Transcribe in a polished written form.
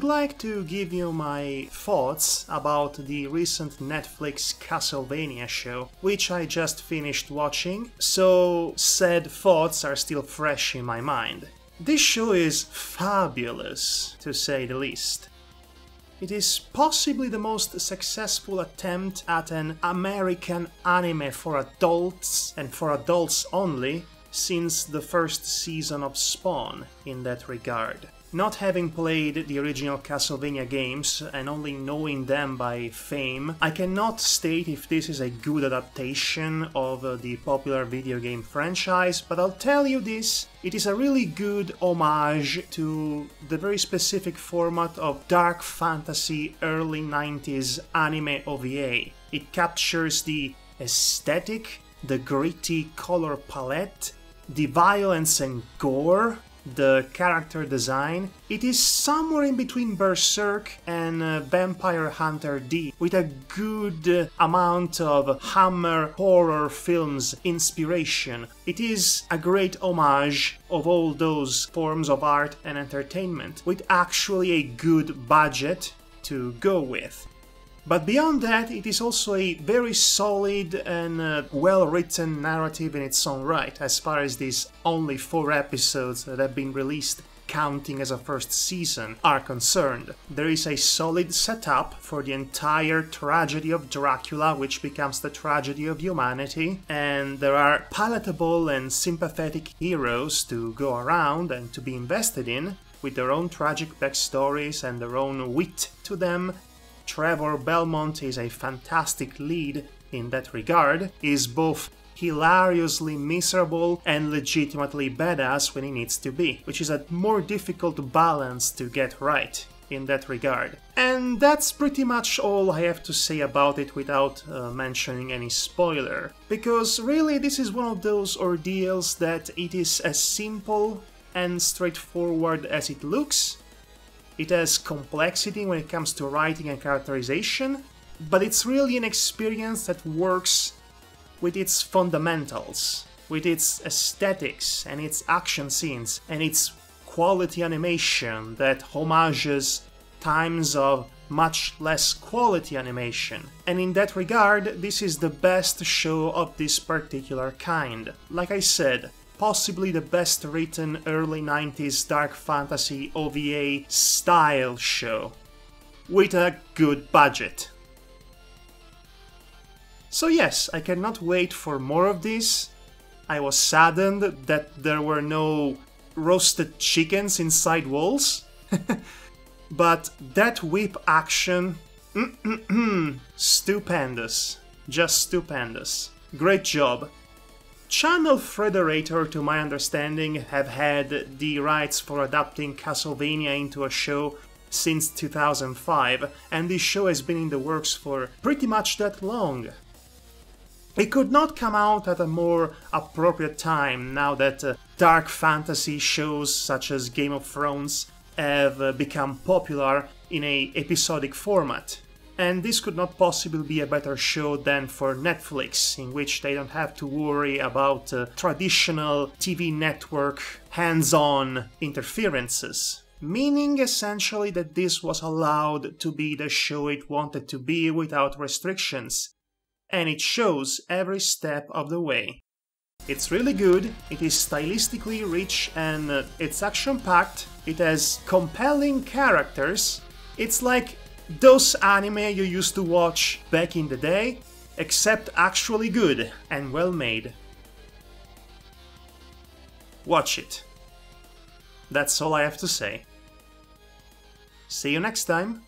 like to give you my thoughts about the recent Netflix Castlevania show, which I just finished watching, so said thoughts are still fresh in my mind. This show is fabulous, to say the least. It is possibly the most successful attempt at an American anime for adults, and for adults only, since the first season of Spawn in that regard. Not having played the original Castlevania games and only knowing them by fame, I cannot state if this is a good adaptation of the popular video game franchise, but I'll tell you this, it is a really good homage to the very specific format of dark fantasy early 90s anime OVA. It captures the aesthetic, the gritty color palette, the violence and gore, the character design. It is somewhere in between Berserk and Vampire Hunter D, with a good amount of Hammer horror films inspiration. It is a great homage of all those forms of art and entertainment, with actually a good budget to go with. But beyond that, it is also a very solid and well-written narrative in its own right, as far as these only 4 episodes that have been released, counting as a first season, are concerned. There is a solid setup for the entire tragedy of Dracula, which becomes the tragedy of humanity, and there are palatable and sympathetic heroes to go around and to be invested in, with their own tragic backstories and their own wit to them. Trevor Belmont is a fantastic lead in that regard. He is both hilariously miserable and legitimately badass when he needs to be, which is a more difficult balance to get right in that regard. And that's pretty much all I have to say about it without mentioning any spoiler, because really this is one of those ordeals that it is as simple and straightforward as it looks. It has complexity when it comes to writing and characterization, but it's really an experience that works with its fundamentals, with its aesthetics and its action scenes and its quality animation that homages times of much less quality animation. And in that regard, this is the best show of this particular kind. Like I said, possibly the best written early 90s dark fantasy OVA style show, with a good budget. So yes, I cannot wait for more of this. I was saddened that there were no roasted chickens inside walls, but that whip action, stupendous, just stupendous. Great job. Channel Frederator, to my understanding, have had the rights for adapting Castlevania into a show since 2005, and this show has been in the works for pretty much that long. It could not come out at a more appropriate time now that dark fantasy shows such as Game of Thrones have become popular in an episodic format. And this could not possibly be a better show than for Netflix, in which they don't have to worry about traditional TV network hands-on interferences. Meaning essentially that this was allowed to be the show it wanted to be without restrictions. And it shows every step of the way. It's really good, it is stylistically rich and it's action-packed, it has compelling characters, it's like those anime you used to watch back in the day, except actually good and well made. Watch it. That's all I have to say. See you next time.